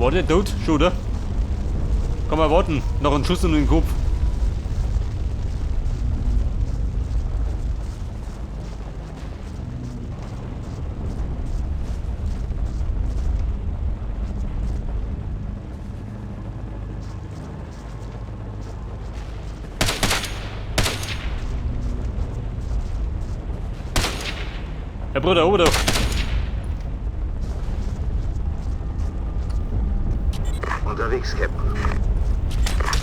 War der tot? Schon, oder? Kann man warten. Noch einen Schuss in den Kopf. Herr Bruder, oben da. Unterwegs, Captain.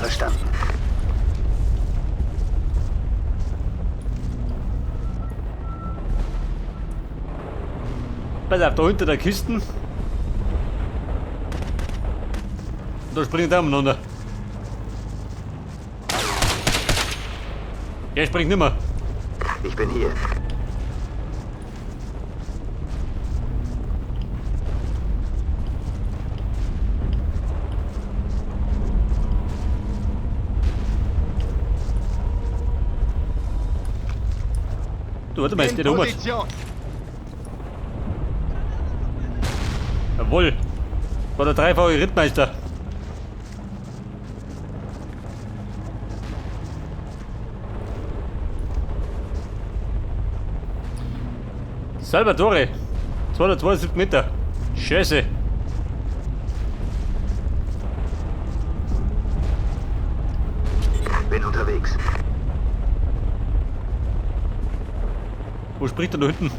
Verstanden. Pass auf, da hinter der Kisten. Da springt er umeinander. Er springt nimmer. Ich bin hier. Du, warte mal, ist der da oben? Position. Jawohl. War der dreifache Rittmeister. Salvatore. 272 Meter. Scheiße. Bin unterwegs. Wo spricht er da hinten?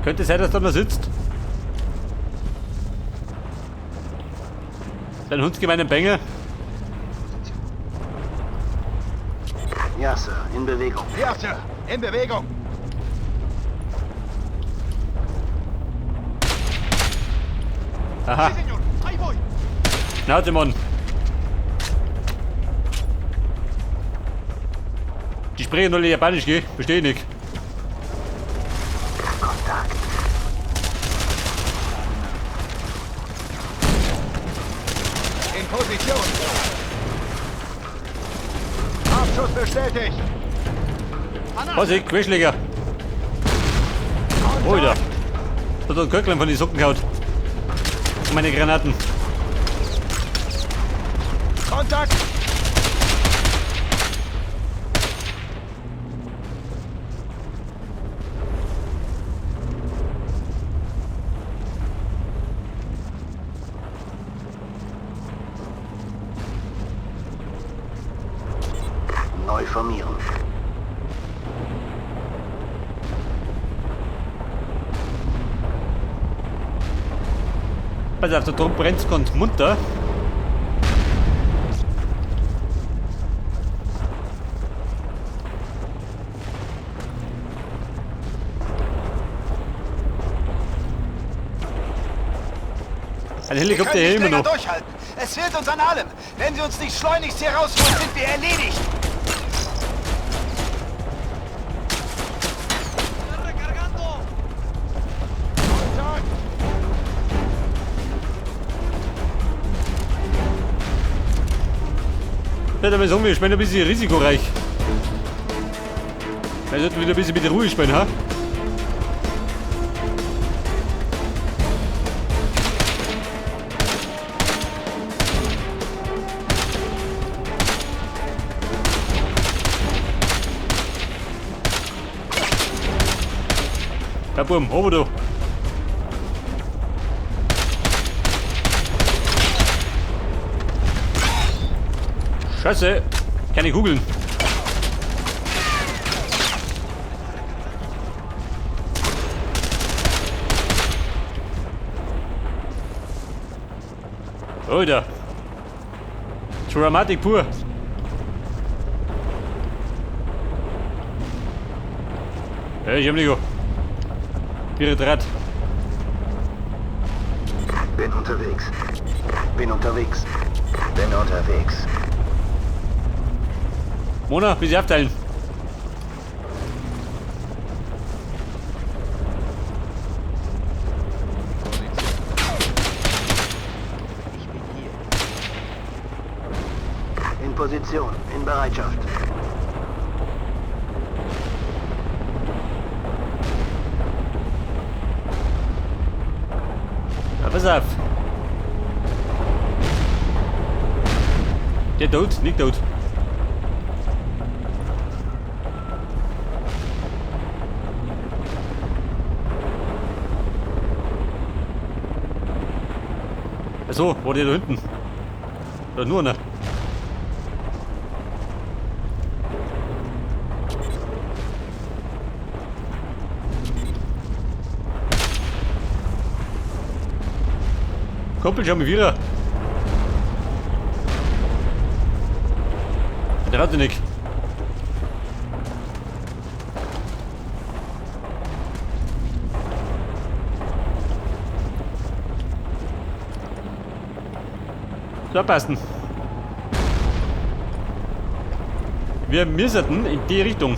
Könnte sein, dass da noch sitzt. Sein hundsgemeinen Bänger. Ja, Sir. In Bewegung. Ja, Sir. In Bewegung. Aha. Sí, señor. Ahí voy. Schnauze, Mann. Die sprechen alle Japanisch, gell? Verstehe ich nicht. Kontakt. In Position. Abschuss bestätigt. Vorsicht, Querschläger. Oh, da. Da hat ein Köcklein von den Socken gehaut. Und meine Granaten. Kontakt. Neu formieren. Pass auf, der Turm brennt ganz munter. Ein Helikopter hier immer noch. Durchhalten. Es fehlt uns an allem. Wenn Sie uns nicht schleunigst hier rausholen, sind wir erledigt. Ja, damit sagen wir, ich bin ein bisschen risikoreich. Wir sollten wieder ein bisschen mit der Ruhe spielen, ha? Ja, Bumm, oben da. Scheiße, keine Kugeln. Alter. Dramatik pur. Ja, ich hab nicht. Rad. Bin unterwegs. Bin unterwegs. Bin unterwegs. Mona, wie sie aufteilen. In Position. In Bereitschaft. Pass auf. Der tot, nicht tot. Achso, war der da hinten? Da nur einer. Kumpel, schau mal wieder. Der hatte nicht. So, passen. Wir müssten in die Richtung.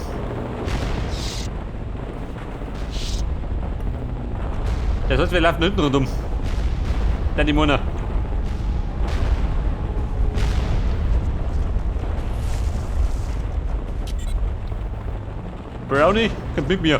Das heißt, wir laufen hinten rundum. Dann die Mona. Brownie, kommt mit mir.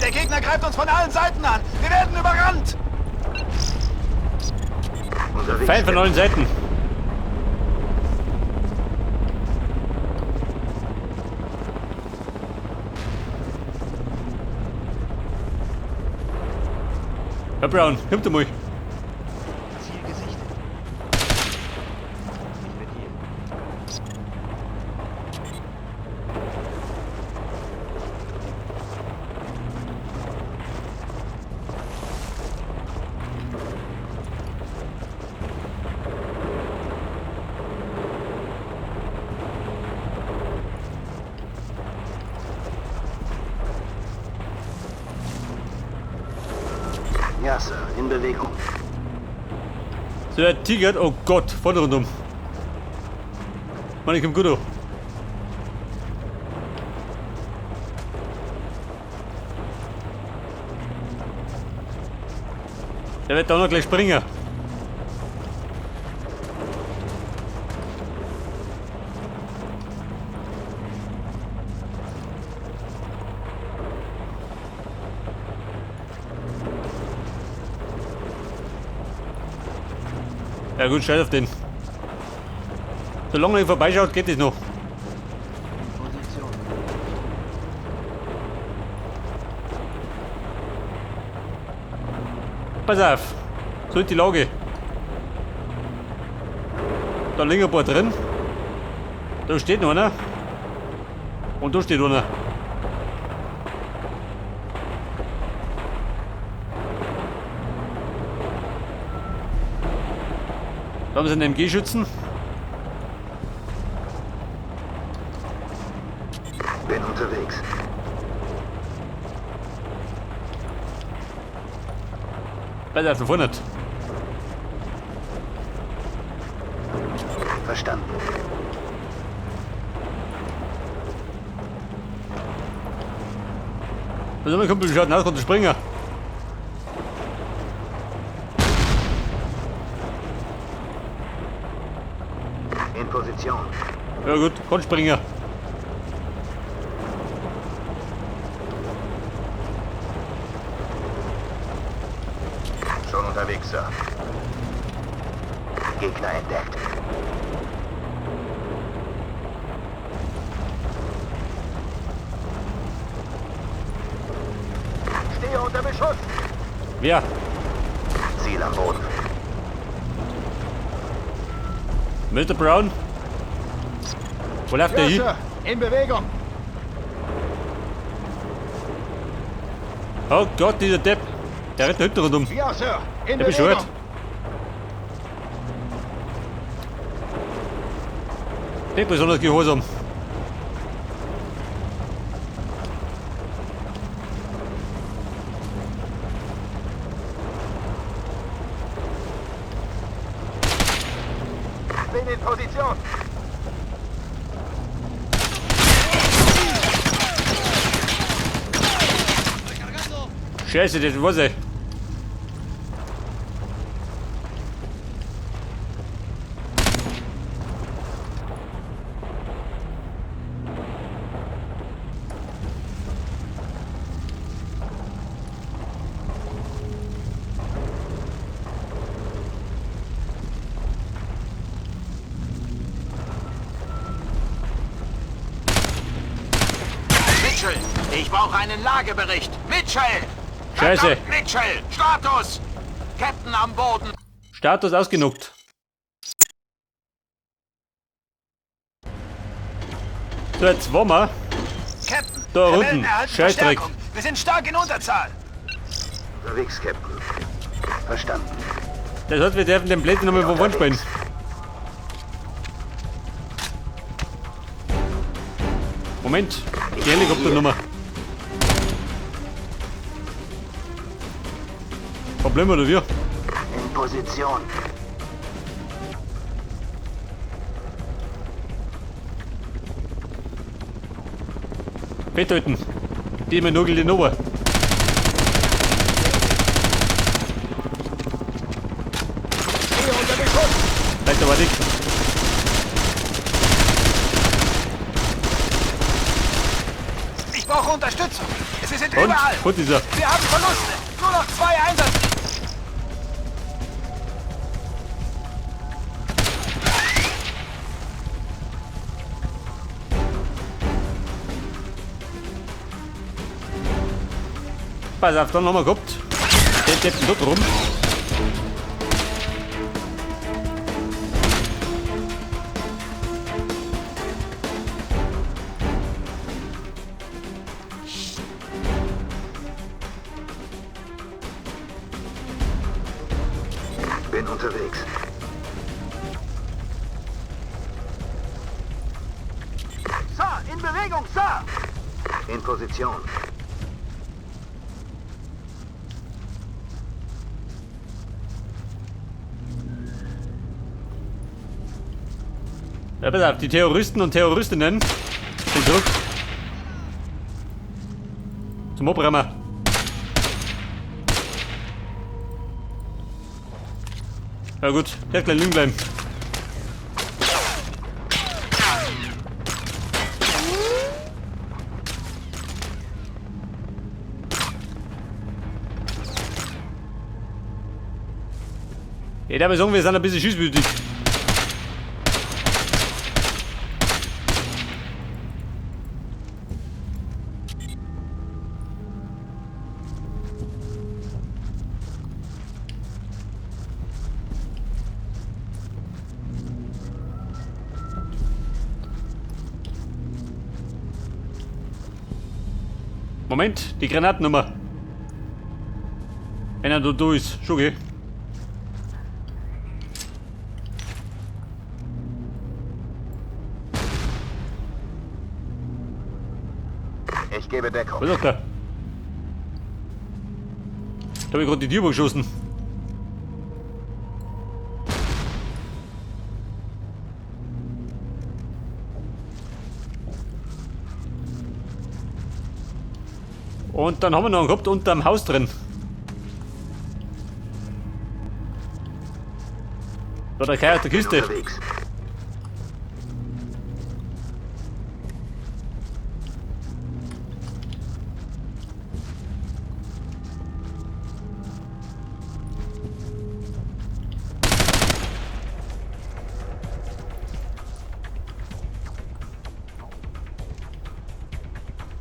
Der Gegner greift uns von allen Seiten an. Wir werden überrannt. Unterwegs. Feind von allen Seiten. Herr Brown, kommt mal. Ziel gesichtet. Ich bin hier. Ja, Sir, in Bewegung. So, der Tiger, oh Gott, vorne rundum. Mann, ich komm gut auf. Der wird da noch gleich springen. Ja gut, scheiß auf den. Solange er vorbeischaut, geht es noch. Position. Pass auf. So ist die Lage. Da liegen ein paar drin. Da steht noch einer. Und da steht einer. Da haben sie einen MG-Schützen. Bin unterwegs. Pass auf, von vorne. Verstanden. Was mein Kumpel schaut nach, konnte springen. In Position. Ja gut, kann springen. Schon unterwegs, Sir. Gegner entdeckt. Stehe unter Beschuss. Wer? Ziel am Boden. Mr. Brown? Wo läuft der hin? Sir, in Bewegung. Oh Gott, dieser Depp. Der rennt hinten rundum. Ja, Sir, in Der beschwört. Bewegung. Nicht besonders gehorsam. Bin in Position. Scheiße, das war's ey. Ich brauche einen Lagebericht. Mitchell! Scheiße. Verdammt, Mitchell! Status! Captain am Boden. Status ausgenuckt. So, jetzt wollen wir. Captain, Da Rebellen unten. erhalten Scheißdreck. Verstärkung. Wir sind stark in Unterzahl. Unterwegs, Captain. Verstanden. Das heißt, wir dürfen den Blödsinn nochmal von vorn spielen. Moment, die Helikopternummer. Problem oder wir? In Position. Festhalten. Die mir nugelt den ober. Weiter war nichts. Ich brauche Unterstützung. Sie sind Und? überall. Wo ist er? Wir haben Verluste. Nur noch 2 Einsatz. Pass auf, dann haben wir gehabt. Der steht dort rum. Bin unterwegs. Sir, in Bewegung, Sir. In Position. Ja, pass auf, die Terroristen und Terroristinnen sind zurück. Zum Abräumen. Ja gut, der gleich liegen bleiben. Ich darf mal sagen, wir sind ein bisschen schießwütig. Moment, die Granatennummer. Wenn er da ist, schon geh. Ich gebe Deckung. Was sagt er? Da habe ich gerade die Tür geschossen. Und dann haben wir noch einen gehabt unterm Haus drin. Da der Kerl aus der Bin Kiste. unterwegs.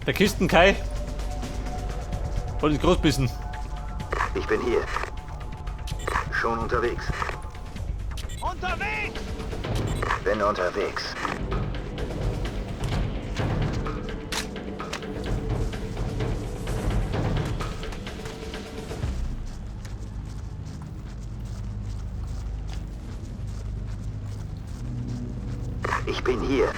Der Kistenkai. Wollte ich groß bissen. Ich bin hier. Schon unterwegs. Unterwegs. Bin unterwegs. Ich bin hier.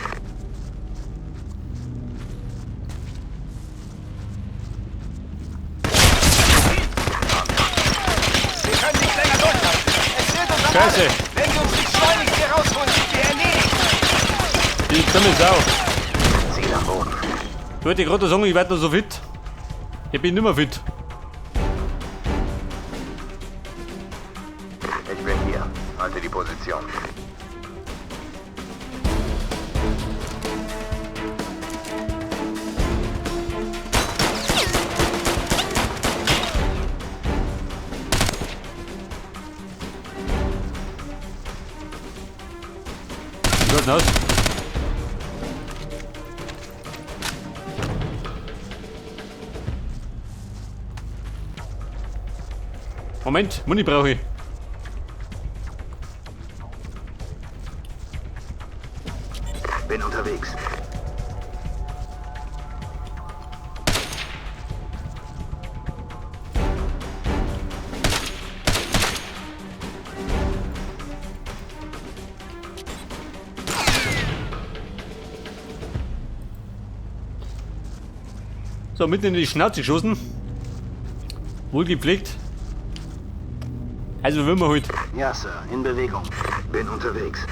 Wir können nicht länger durchhalten. Es fehlt uns an Scheiße. allem. Wenn wir uns nicht schleunigst hier rausholen, sind wir erledigt. Die dumme Sau. Ziel am Boden. Ich wollte gerade sagen, ich werde noch so fit. Ich bin nicht mehr fit. Ich bin hier. Halte die Position. Wie schaut's denn aus? Moment, Muni brauche ich. Bin unterwegs. So, mitten in die Schnauze geschossen. Wohl gepflegt. Also will man heute. Ja, Sir. In Bewegung. Bin unterwegs.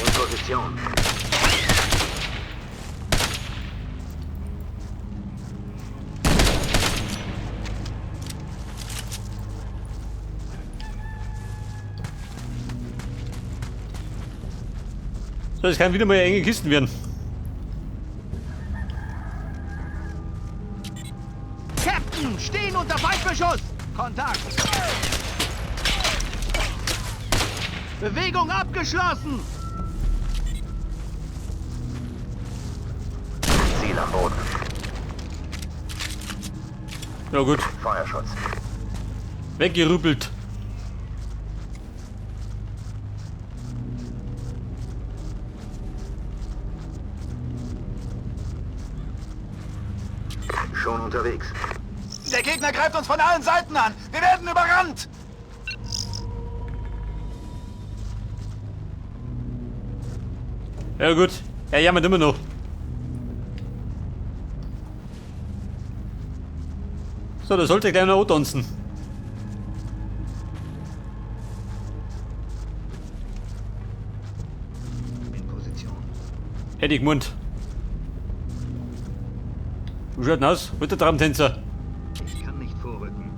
In Position. So, es kann wieder mal enge Kisten werden. Captain, stehen unter Feindbeschuss! Kontakt! Bewegung abgeschlossen! Ziel am Boden. Ja gut, Feuerschutz. weggerüppelt. Schon unterwegs. Der Gegner greift uns von allen Seiten an! Wir werden überrannt! Ja gut, er jammert immer noch. So, da sollte gleich noch antanzen. In Position. Hätte ich gemeint. Wie schaut denn aus? Wo ist der Traumtänzer? Ich kann nicht vorrücken.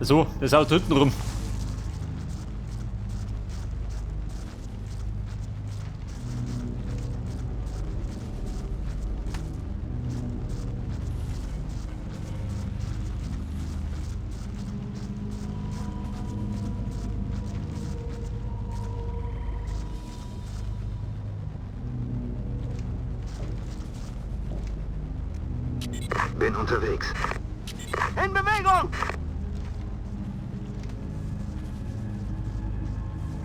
So, das Auto hinten rum. Bin unterwegs. In Bewegung!